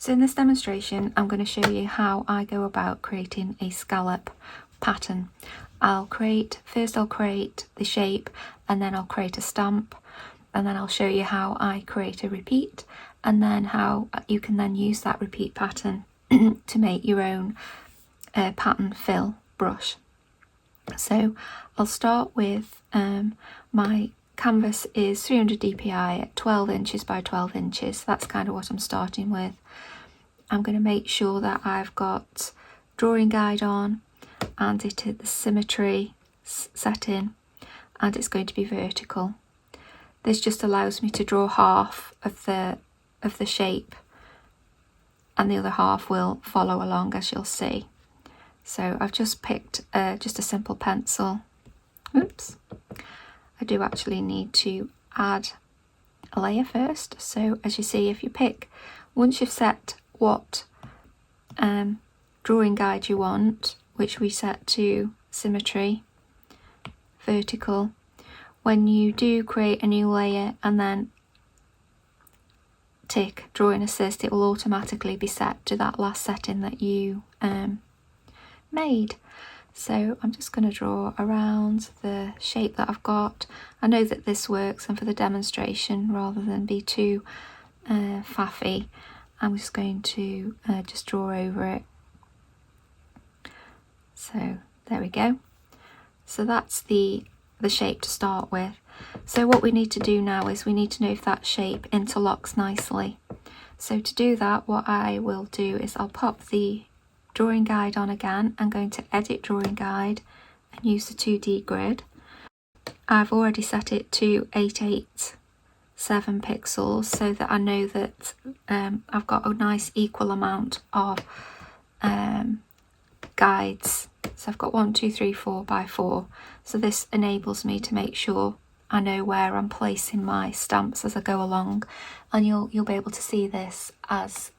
So in this demonstration, I'm going to show you how I go about creating a scallop pattern. First I'll create the shape, and then I'll create a stamp, and then I'll show you how I create a repeat, and then how you can then use that repeat pattern to make your own pattern fill brush. So I'll start with my canvas is 300 dpi at 12 inches by 12 inches. So that's kind of what I'm starting with. I'm going to make sure that I've got drawing guide on, and it is the symmetry setting, and it's going to be vertical. This just allows me to draw half of the shape, and the other half will follow along, as you'll see. So I've just picked just a simple pencil. Oops. I do actually need to add a layer first. So as you see, if you once you've set what drawing guide you want, which we set to symmetry, vertical, when you do create a new layer and then tick drawing assist, it will automatically be set to that last setting that you made. So I'm just going to draw around the shape that I've got. I know that this works, and for the demonstration, rather than be too faffy, I'm just going to just draw over it. So there we go. So that's the shape to start with. So what we need to do now is we need to know if that shape interlocks nicely. So to do that, what I will do is I'll pop the drawing guide on again. I'm going to edit drawing guide and use the 2D grid. I've already set it to 887 pixels so that I know that I've got a nice equal amount of guides. So I've got 1, 2, 3, 4 by 4. So this enables me to make sure I know where I'm placing my stamps as I go along, and you'll be able to see this as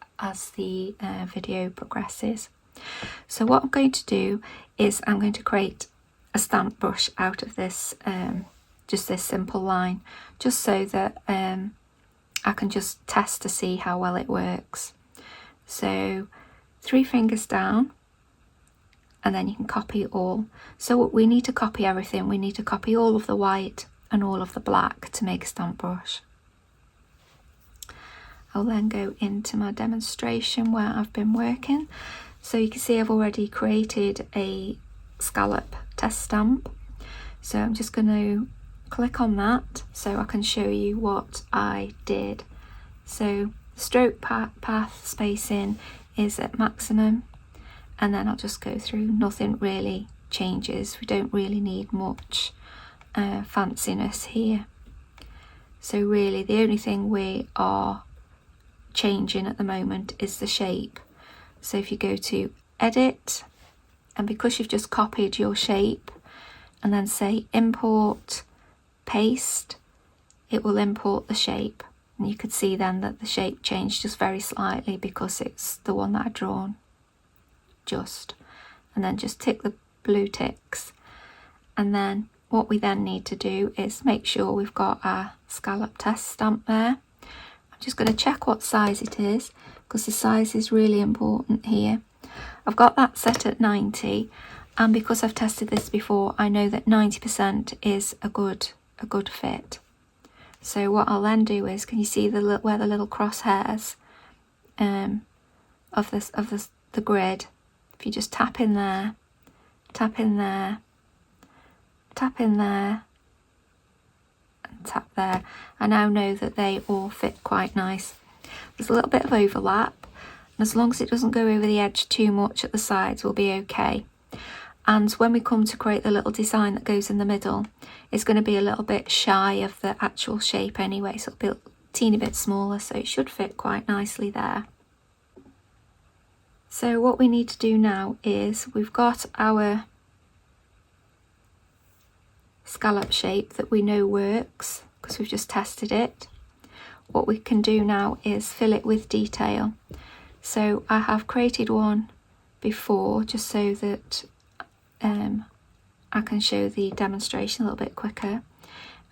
the video progresses. So what I'm going to do is I'm going to create a stamp brush out of this, just this simple line, just so that I can just test to see how well it works. So 3 fingers down, and then you can copy all. So we need to copy everything. We need to copy all of the white and all of the black to make a stamp brush. I'll then go into my demonstration where I've been working. So you can see I've already created a scallop test stamp. So I'm just going to click on that so I can show you what I did. So stroke path spacing is at maximum, and then I'll just go through. Nothing really changes. We don't really need much fanciness here. So really the only thing we are changing at the moment is the shape. So if you go to edit, and because you've just copied your shape and then say import paste, it will import the shape, and you could see then that the shape changed just very slightly because it's the one that I've drawn. And then just tick the blue ticks, and then what we then need to do is make sure we've got our scallop test stamp there. I'm just going to check what size it is, because the size is really important here. I've got that set at 90, and because I've tested this before, I know that 90% is a good fit. So what I'll then do is, can you see where the little crosshairs of the grid? If you just tap in there, tap in there, tap in there, and tap there, I now know that they all fit quite nice. There's a little bit of overlap, and as long as it doesn't go over the edge too much at the sides, we'll be okay. And when we come to create the little design that goes in the middle, it's going to be a little bit shy of the actual shape anyway, so it'll be a teeny bit smaller, so it should fit quite nicely there. So what we need to do now is we've got our scallop shape that we know works because we've just tested it. What we can do now is fill it with detail. So I have created one before just so that I can show the demonstration a little bit quicker,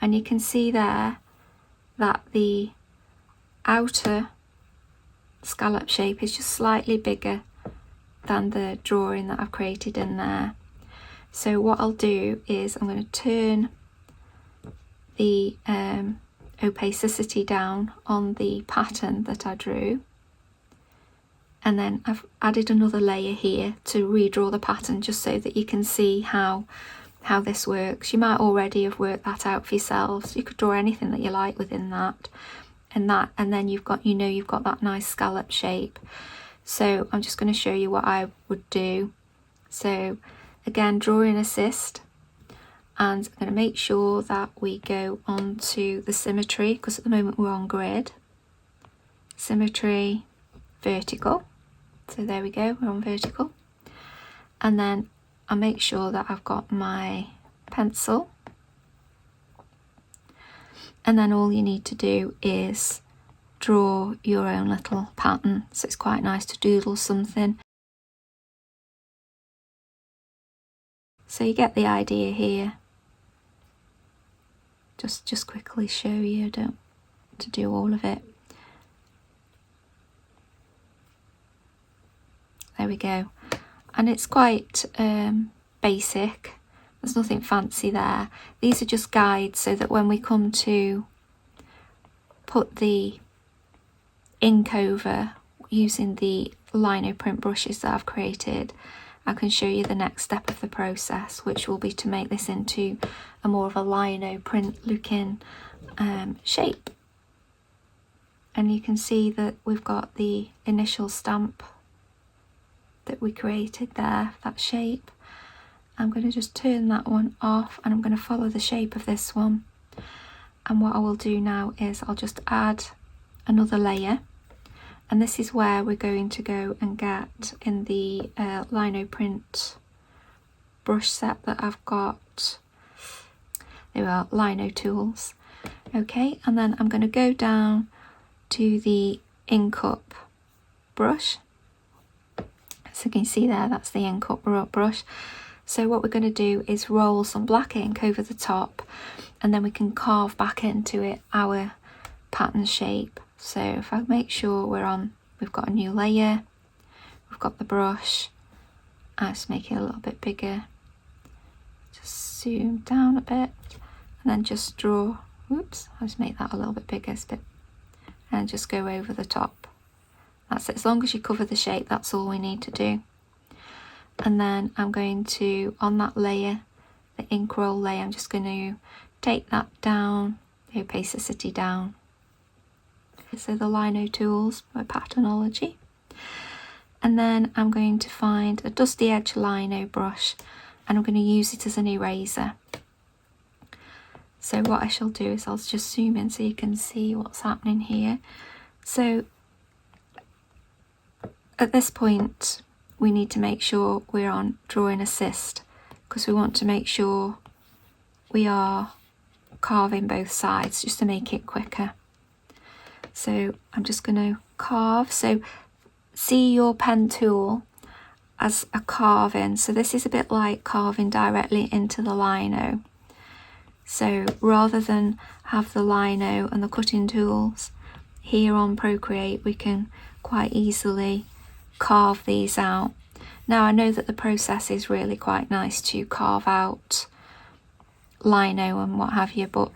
and you can see there that the outer scallop shape is just slightly bigger than the drawing that I've created in there. So what I'll do is I'm going to turn the opacity down on the pattern that I drew, and then I've added another layer here to redraw the pattern, just so that you can see how this works. You might already have worked that out for yourselves. You could draw anything that you like within that, and then you've got that nice scallop shape. So I'm just going to show you what I would do. So again, drawing assist, and I'm going to make sure that we go on to the symmetry, because at the moment we're on grid. Symmetry, vertical. So there we go, we're on vertical. And then I make sure that I've got my pencil. And then all you need to do is draw your own little pattern. So it's quite nice to doodle something. So you get the idea here. Just quickly show you, don't to do all of it. There we go. And it's quite basic. There's nothing fancy there. These are just guides so that when we come to put the ink over using the lino print brushes that I've created, I can show you the next step of the process, which will be to make this into a more of a lino print looking shape. And you can see that we've got the initial stamp that we created there, that shape. I'm going to just turn that one off, and I'm going to follow the shape of this one. And what I will do now is I'll just add another layer, and this is where we're going to go and get in the lino print brush set that I've got. There are lino tools. Okay, and then I'm going to go down to the ink up brush. So you can see there, that's the ink up brush. So what we're going to do is roll some black ink over the top, and then we can carve back into it our pattern shape. So if I make sure we've got a new layer, we've got the brush, I just make it a little bit bigger, just zoom down a bit, and then just draw, whoops, I'll just make that a little bit bigger, and just go over the top. That's it. As long as you cover the shape, that's all we need to do. And then I'm going to, on that layer, the ink roll layer, I'm just going to take that down, the opacity down. So the lino tools, my patternology. And then I'm going to find a dusty edge lino brush, and I'm going to use it as an eraser. So what I shall do is I'll just zoom in so you can see what's happening here. So at this point, we need to make sure we're on drawing assist, because we want to make sure we are carving both sides just to make it quicker. So I'm just going to carve. So see your pen tool as a carving. So this is a bit like carving directly into the lino. So rather than have the lino and the cutting tools here on Procreate, we can quite easily carve these out. Now I know that the process is really quite nice to carve out lino and what have you, but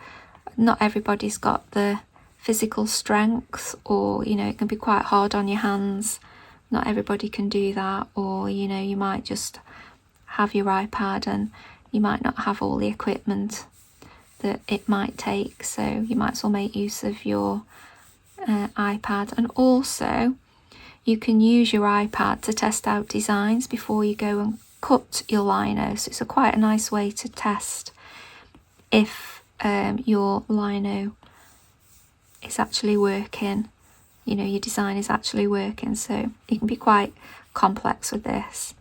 not everybody's got the physical strength, or it can be quite hard on your hands. Not everybody can do that, or you might just have your iPad and you might not have all the equipment that it might take, so you might as well make use of your iPad. And also you can use your iPad to test out designs before you go and cut your lino. So it's quite a nice way to test if your lino is actually working, your design is actually working. So you can be quite complex with this.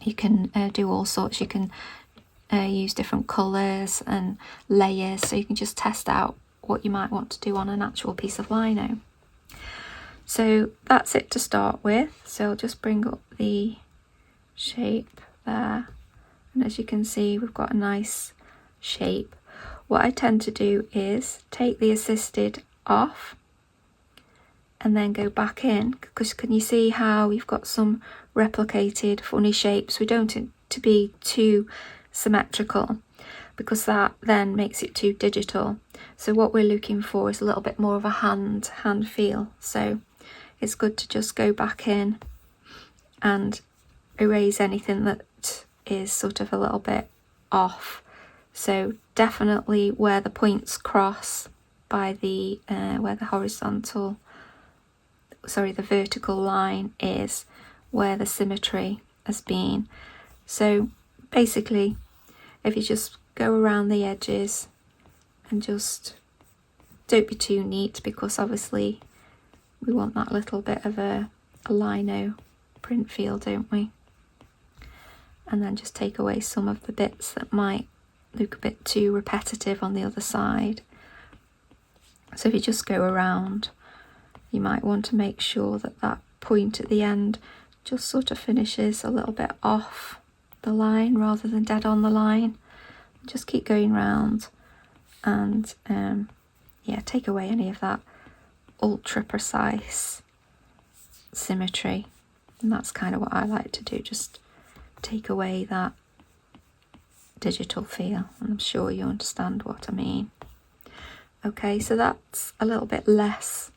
You can do all sorts. You can use different colours and layers, so you can just test out what you might want to do on an actual piece of lino. So that's it to start with. So I'll just bring up the shape there, and as you can see, we've got a nice shape. What I tend to do is take the assisted off, and then go back in, because can you see how we've got some replicated funny shapes? We don't want it to be too symmetrical, because that then makes it too digital. So what we're looking for is a little bit more of a hand feel. So it's good to just go back in and erase anything that is sort of a little bit off. So definitely where the points cross by the where the vertical line is, where the symmetry has been. So basically, if you just go around the edges and just don't be too neat, because obviously we want that little bit of a lino print feel, don't we? And then just take away some of the bits that might look a bit too repetitive on the other side. So if you just go around, you might want to make sure that that point at the end just sort of finishes a little bit off the line rather than dead on the line. Just keep going round and yeah, take away any of that ultra precise symmetry. And that's kind of what I like to do, just take away that digital feel, and I'm sure you understand what I mean. Okay, so that's a little bit less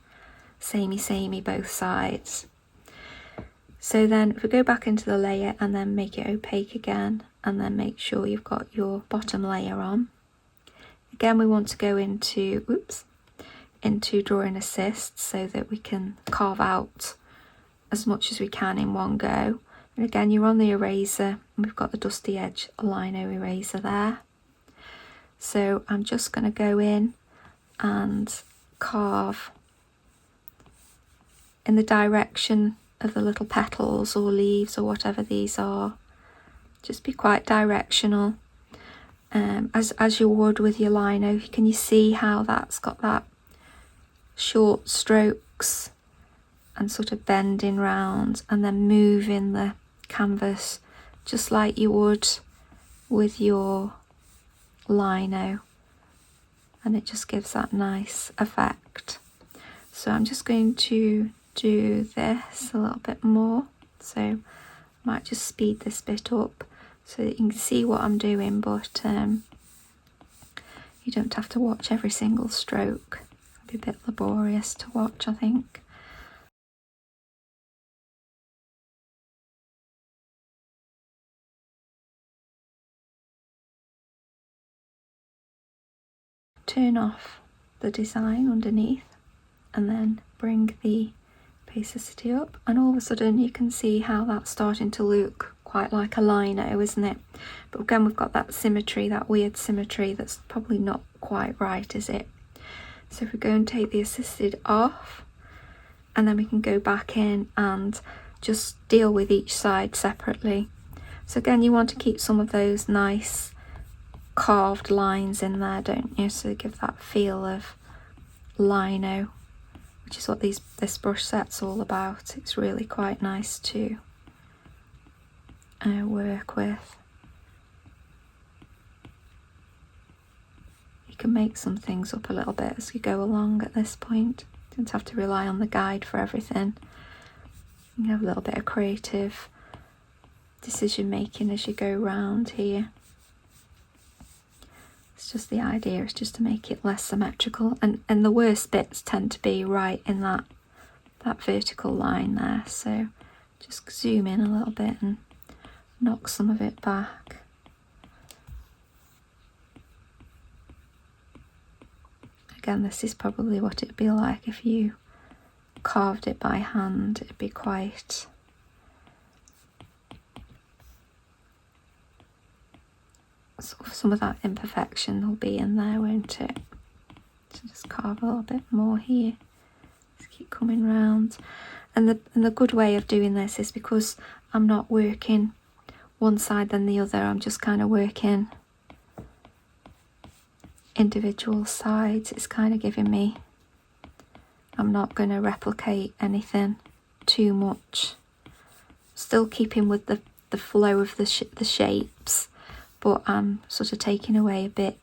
samey both sides. So then if we go back into the layer and then make it opaque again, and then make sure you've got your bottom layer on. Again, we want to go into drawing assist so that we can carve out as much as we can in one go. And again, you're on the eraser, and we've got the dusty edge lino eraser there. So I'm just going to go in and carve in the direction of the little petals or leaves or whatever these are. Just be quite directional, as you would with your lino. Can you see how that's got that short strokes and sort of bending round and then moving the canvas just like you would with your lino, and it just gives that nice effect. So I'm just going to do this a little bit more, so I might just speed this bit up so that you can see what I'm doing, but you don't have to watch every single stroke. It'd be a bit laborious to watch, I think. Turn off the design underneath and then bring the opacity up, and all of a sudden you can see how that's starting to look quite like a lino, isn't it? But again, we've got that symmetry, that weird symmetry that's probably not quite right, is it? So if we go and take the assisted off, and then we can go back in and just deal with each side separately. So again, you want to keep some of those nice carved lines in there, don't you? So give that feel of lino, which is what this brush set's all about. It's really quite nice to work with. You can make some things up a little bit as you go along at this point. You don't have to rely on the guide for everything. You have a little bit of creative decision making as you go round here. It's just the idea is just to make it less symmetrical, and the worst bits tend to be right in that vertical line there. So just zoom in a little bit and knock some of it back. Again, this is probably what it'd be like if you carved it by hand. It'd be quite some of that imperfection will be in there, won't it? So just carve a little bit more here. Just keep coming round. And the good way of doing this is because I'm not working one side then the other. I'm just kind of working individual sides. It's kind of giving me, I'm not going to replicate anything too much. Still keeping with the flow of the shapes, but I'm sort of taking away a bit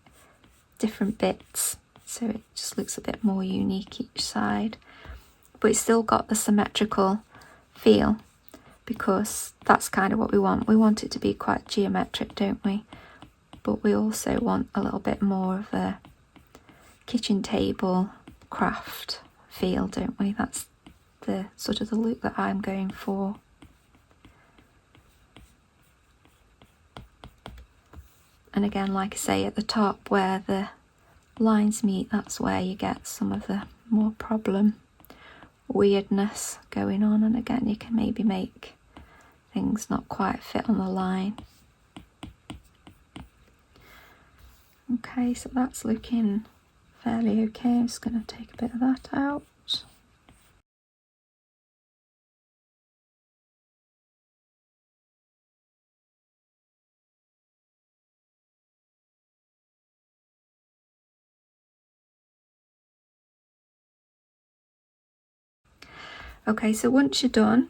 different bits, so it just looks a bit more unique each side. but it's still got the symmetrical feel, because that's kind of what we want. We want it to be quite geometric, don't we? But we also want a little bit more of a kitchen table craft feel, don't we? That's the sort of the look that I'm going for. And again, like I say, at the top where the lines meet, that's where you get some of the more problem weirdness going on. And again, you can maybe make things not quite fit on the line. Okay, so that's looking fairly okay. I'm just going to take a bit of that out. Okay, so once you're done,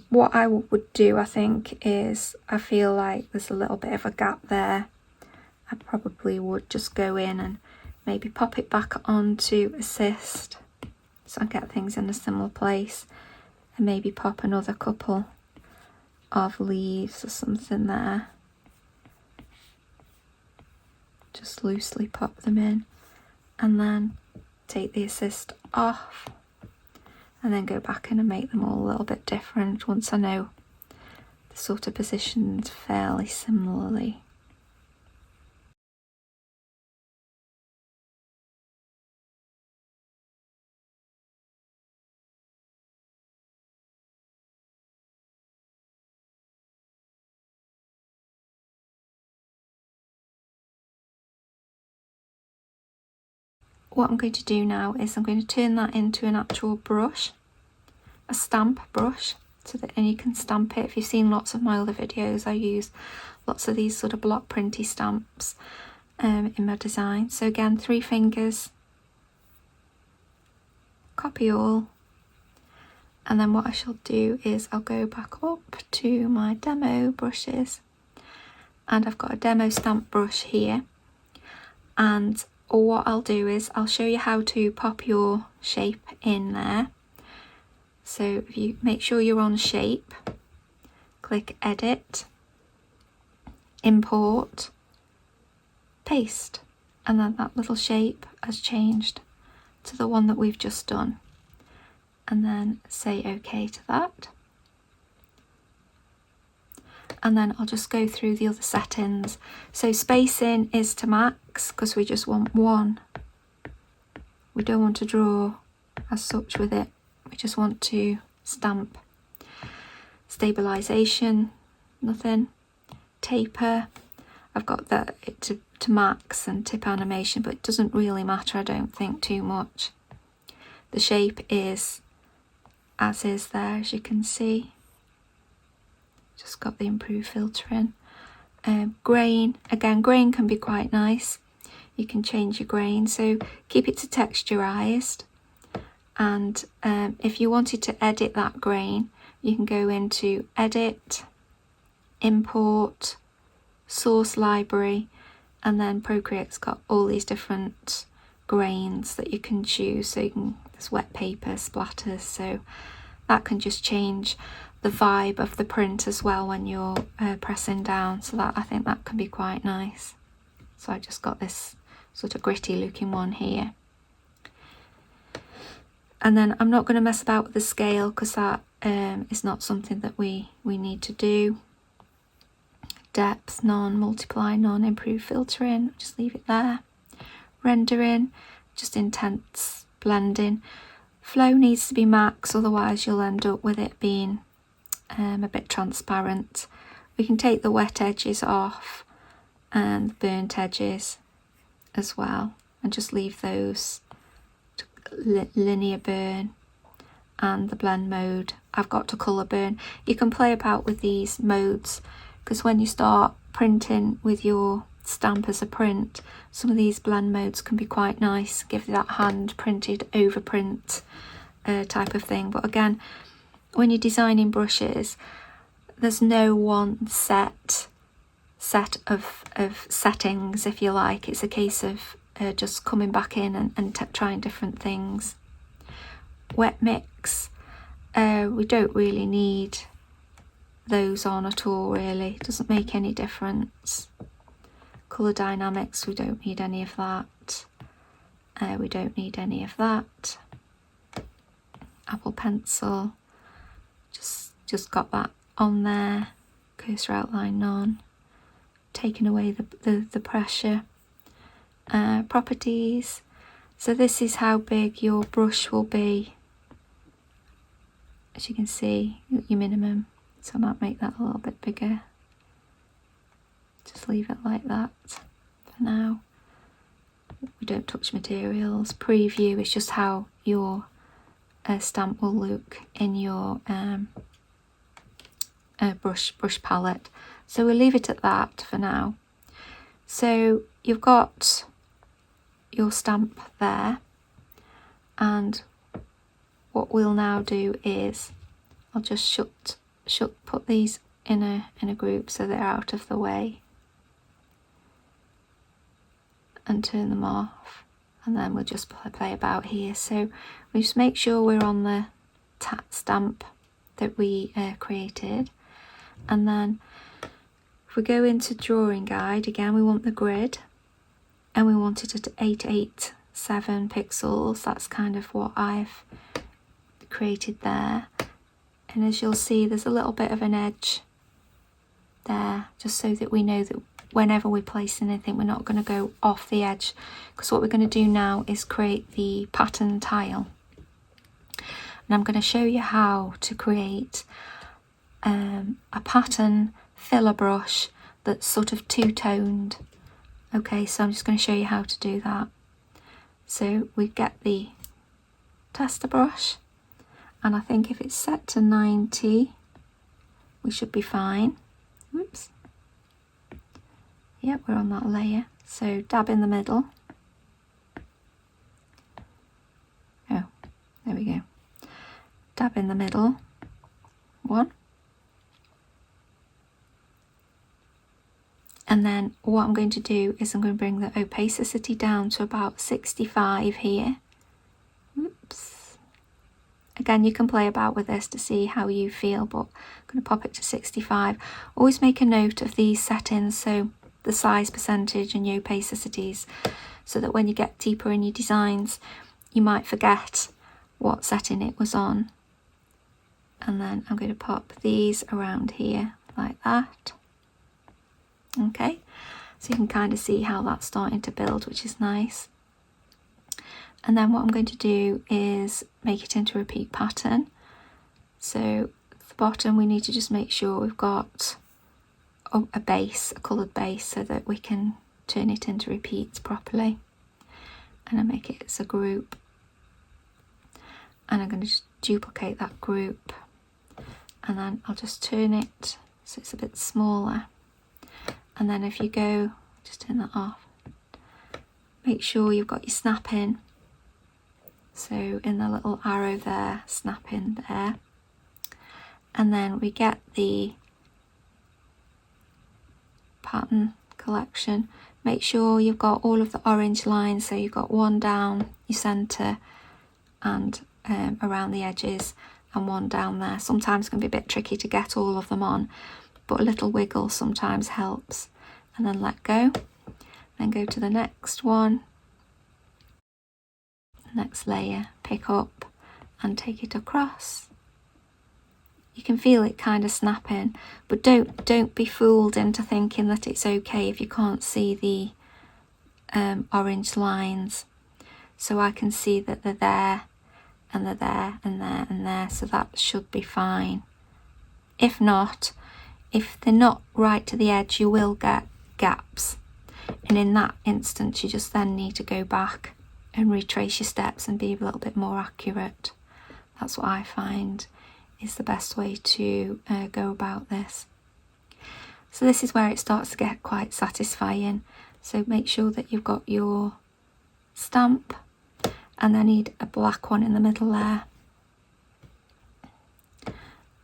what I would do, I think, is I feel like there's a little bit of a gap there. I probably would just go in and maybe pop it back onto assist, so I get things in a similar place, and maybe pop another couple of leaves or something there. Just loosely pop them in, and then take the assist off, and then go back in and make them all a little bit different once I know the sort of positions fairly similarly. What I'm going to do now is I'm going to turn that into an actual brush, a stamp brush, so that, and you can stamp it. If you've seen lots of my other videos, I use lots of these sort of block printy stamps in my design. So again, 3 fingers, copy all, and then what I shall do is I'll go back up to my demo brushes, and I've got a demo stamp brush here, and what I'll do is I'll show you how to pop your shape in there. So if you make sure you're on shape, click edit, import, paste, and then that little shape has changed to the one that we've just done, and then say OK to that. And then I'll just go through the other settings. So spacing is to max, because we just want 1. We don't want to draw as such with it. We just want to stamp. Stabilization, nothing. Taper, I've got that to max, and tip animation, but it doesn't really matter, I don't think, too much. The shape is as is there, as you can see. Just got the improve filter in. Grain, again, grain can be quite nice. You can change your grain, so keep it to texturized. And if you wanted to edit that grain, you can go into edit, import, source library, and then Procreate's got all these different grains that you can choose. So you can, there's wet paper, splatters, so that can just change the vibe of the print as well when you're pressing down. So that, I think that can be quite nice. So I just got this sort of gritty looking one here. And then I'm not going to mess about with the scale, because that is not something that we need to do. Depth, none. Multiply, none. Improve filtering, just leave it there. Rendering, just intense blending. Flow needs to be max, otherwise you'll end up with it being a bit transparent. We can take the wet edges off and the burnt edges as well, and just leave those to linear burn, and the blend mode I've got to colour burn. You can play about with these modes, because when you start printing with your stamp as a print, some of these blend modes can be quite nice, give you that hand printed overprint type of thing. But again, when you're designing brushes, there's no one set of settings, if you like. It's a case of just coming back in and trying different things. wet mix, we don't really need those on at all really. It doesn't make any difference. Colour dynamics, we don't need any of that. We don't need any of that. Apple pencil, just got that on there. Cursor outline none. Taking away the pressure. Properties. So this is how big your brush will be. As you can see, your minimum. So I might make that a little bit bigger. Just leave it like that for now. We don't touch materials. Preview is just how your stamp will look in your brush palette. So we'll leave it at that for now. So you've got your stamp there, and what we'll now do is I'll just put these in a group so they're out of the way, and turn them off, and then we'll just play about here. So we just make sure we're on the stamp that we created, and then if we go into drawing guide again, we want the grid, and we want it at 887 pixels. That's kind of what I've created there. And as you'll see, there's a little bit of an edge there, just so that we know that whenever we place anything, we're not going to go off the edge, because what we're going to do now is create the pattern tile. And I'm going to show you how to create a pattern filler brush that's sort of two-toned. Okay, so I'm just going to show you how to do that. So we get the tester brush, and I think if it's set to 90, we should be fine. Whoops. Yep, we're on that layer. So dab in the middle. Oh, there we go. Dab in the middle. One. And then what I'm going to do is I'm going to bring the opacity down to about 65 here. Oops. Again, you can play about with this to see how you feel, but I'm going to pop it to 65. Always make a note of these settings, so the size percentage and your opacities, so that when you get deeper in your designs, you might forget what setting it was on. And then I'm going to pop these around here like that. Okay, so you can kind of see how that's starting to build, which is nice. And then what I'm going to do is make it into a repeat pattern. So at the bottom, we need to just make sure we've got a base, a coloured base, so that we can turn it into repeats properly. And I make it as a group. And I'm going to just duplicate that group. And then I'll just turn it so it's a bit smaller. And then if you go, just turn that off, make sure you've got your snap in. So in the little arrow there, snap in there. And then we get the pattern collection. Make sure you've got all of the orange lines, so you've got one down your centre and around the edges, and one down there. Sometimes it can be a bit tricky to get all of them on, but a little wiggle sometimes helps. And then let go, then go to the next one, next layer, pick up and take it across. You can feel it kind of snapping, but don't be fooled into thinking that it's okay if you can't see the orange lines. So I can see that they're there, and they're there, and there, and there, so that should be fine. If not, if they're not right to the edge, you will get gaps, and in that instance you just then need to go back and retrace your steps and be a little bit more accurate. That's what I find is the best way to go about this. So this is where it starts to get quite satisfying. So make sure that you've got your stamp, and I need a black one in the middle there,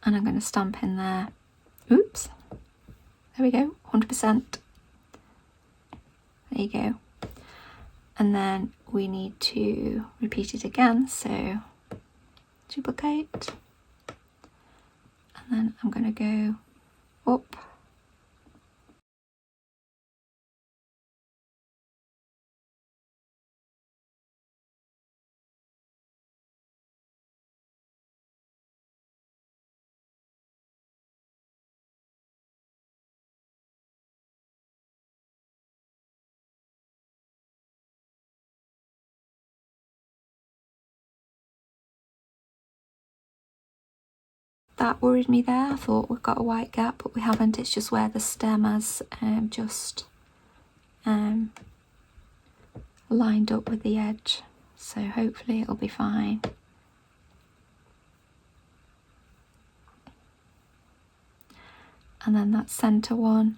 and I'm going to stamp in there. Oops, there we go, 100%. There you go. And then we need to repeat it again, so duplicate, and then I'm going to go up, that worried me there. I thought we've got a white gap, but we haven't. It's just where the stem has just lined up with the edge, so hopefully it'll be fine. And then that centre one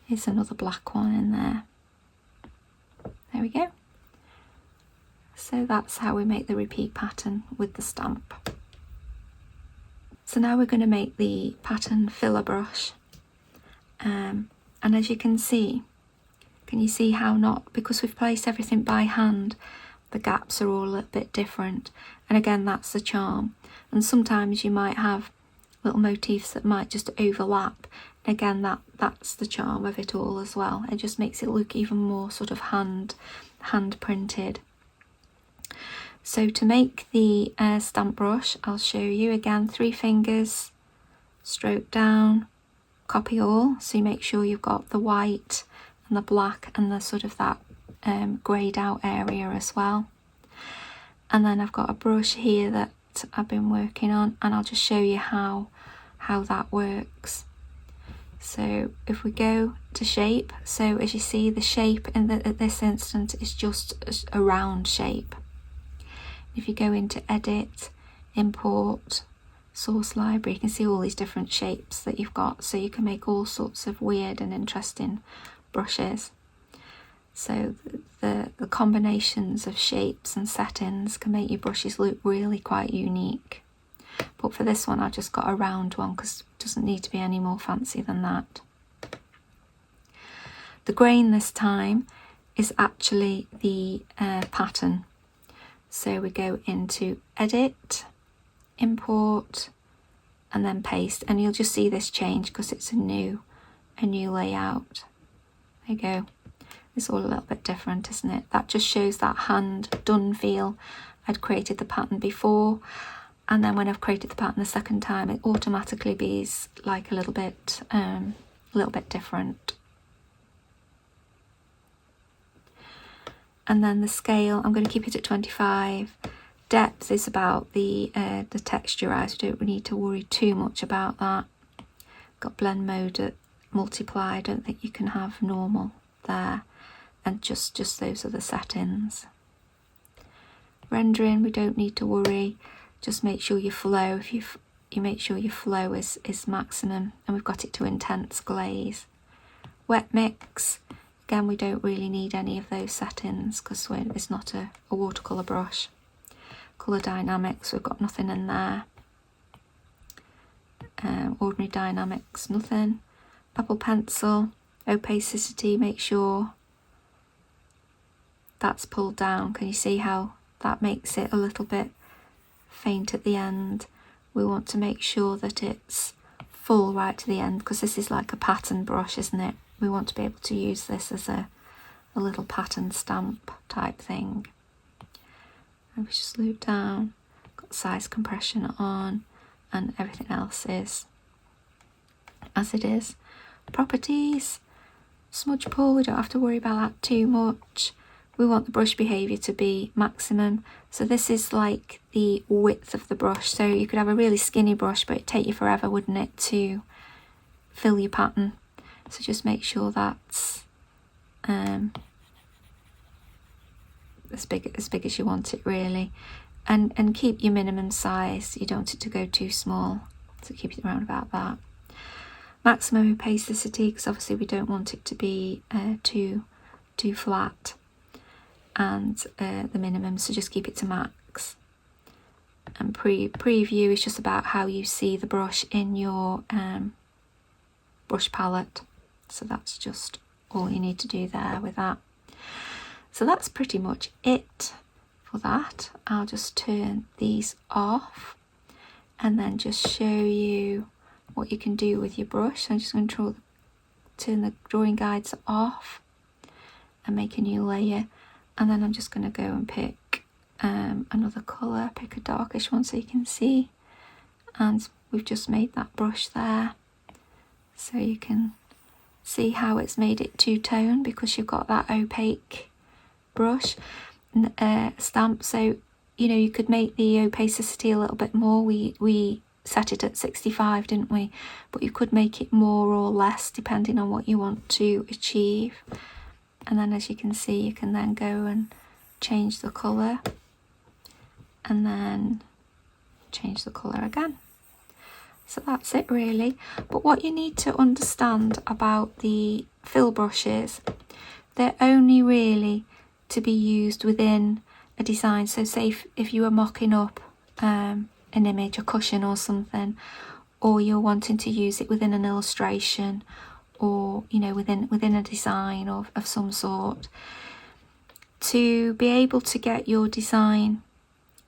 is another black one in there. There we go. So that's how we make the repeat pattern with the stamp. So now we're going to make the pattern filler brush, and as you can you see how not, because we've placed everything by hand, the gaps are all a little bit different, and again that's the charm. And sometimes you might have little motifs that might just overlap, and again that's the charm of it all as well. It just makes it look even more sort of hand printed. So to make the stamp brush, I'll show you again, 3 fingers, stroke down, copy all, so you make sure you've got the white and the black and the sort of that greyed out area as well. And then I've got a brush here that I've been working on, and I'll just show you how that works. So if we go to shape, so as you see, the shape at this instant is just a round shape. If you go into edit, import, source library, you can see all these different shapes that you've got, so you can make all sorts of weird and interesting brushes. So the combinations of shapes and settings can make your brushes look really quite unique. But for this one I've just got a round one because it doesn't need to be any more fancy than that. The grain this time is actually the pattern. So we go into edit, import, and then paste, and you'll just see this change because it's a new layout. There you go. It's all a little bit different, isn't it? That just shows that hand done feel. I'd created the pattern before, and then when I've created the pattern the second time, it automatically be like a little bit different. And then the scale, I'm going to keep it at 25. Depth is about the texturise. We don't need to worry too much about that. Got blend mode at multiply. I don't think you can have normal there, and just those are the settings. Rendering, we don't need to worry. Just make sure your flow, if you make sure your flow is maximum, and we've got it to intense glaze. Wet mix. Again, we don't really need any of those settings because it's not a watercolour brush. Colour dynamics, we've got nothing in there. Ordinary dynamics, nothing. Apple pencil, opacity, make sure that's pulled down. Can you see how that makes it a little bit faint at the end? We want to make sure that it's full right to the end because this is like a pattern brush, isn't it? We want to be able to use this as a little pattern stamp type thing. And we just loop down, got size compression on, and everything else is as it is. Properties, smudge pull, we don't have to worry about that too much. We want the brush behaviour to be maximum. So this is like the width of the brush. So you could have a really skinny brush, but it'd take you forever, wouldn't it, to fill your pattern. So just make sure that's as big as you want it really, and keep your minimum size. You don't want it to go too small, so keep it around about that. Maximum opacity, because obviously we don't want it to be too flat, and the minimum, so just keep it to max. And preview is just about how you see the brush in your brush palette. So that's just all you need to do there with that. So that's pretty much it for that. I'll just turn these off and then just show you what you can do with your brush. So I'm just going to turn the drawing guides off and make a new layer, and then I'm just going to go and pick another colour, pick a darkish one so you can see, and we've just made that brush there, so you can see how it's made it two-tone because you've got that opaque brush stamp. So you know, you could make the opacity a little bit more. We set it at 65, didn't we? But you could make it more or less depending on what you want to achieve. And then as you can see, you can then go and change the colour and then change the colour again. So that's it really. But what you need to understand about the fill brushes, they're only really to be used within a design. So say if you were mocking up an image, a cushion or something, or you're wanting to use it within an illustration, or you know, within a design of some sort, to be able to get your design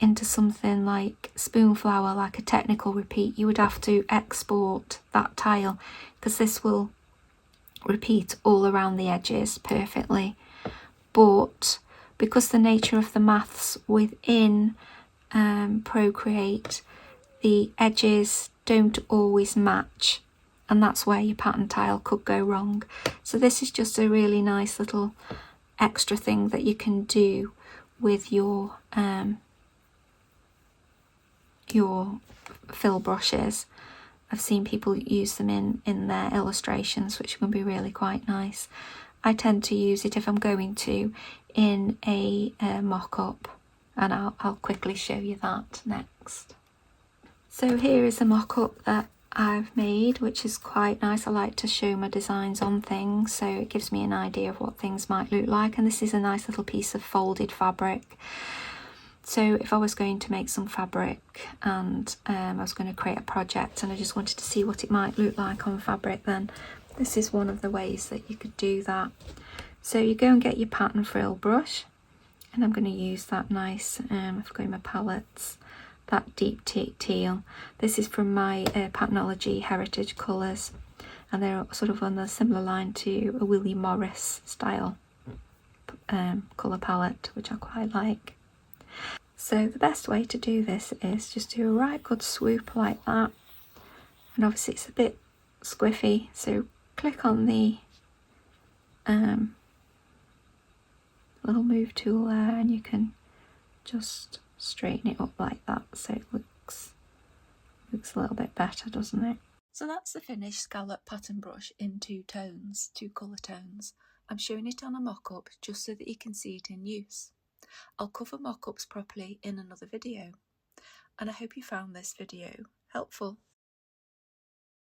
into something like Spoonflower, like a technical repeat, you would have to export that tile, because this will repeat all around the edges perfectly. But because the nature of the maths within Procreate, the edges don't always match, and that's where your pattern tile could go wrong. So this is just a really nice little extra thing that you can do with your fill brushes. I've seen people use them in their illustrations, which can be really quite nice. I tend to use it if I'm going to in a mock-up, and I'll quickly show you that next. So here is a mock-up that I've made, which is quite nice. I like to show my designs on things, so it gives me an idea of what things might look like. And this is a nice little piece of folded fabric. So if I was going to make some fabric and I was going to create a project and I just wanted to see what it might look like on fabric, then this is one of the ways that you could do that. So you go and get your pattern frill brush, and I'm going to use that nice, I've got my palettes, that deep teal. This is from my Patternology Heritage Colours, and they're sort of on the similar line to a William Morris style colour palette, which I quite like. So the best way to do this is just do a right good swoop like that, and obviously it's a bit squiffy, so click on the little move tool there, and you can just straighten it up like that, so it looks a little bit better, doesn't it? So that's the finished scallop pattern brush in two colour tones. I'm showing it on a mock-up just so that you can see it in use. I'll cover mock-ups properly in another video, and I hope you found this video helpful.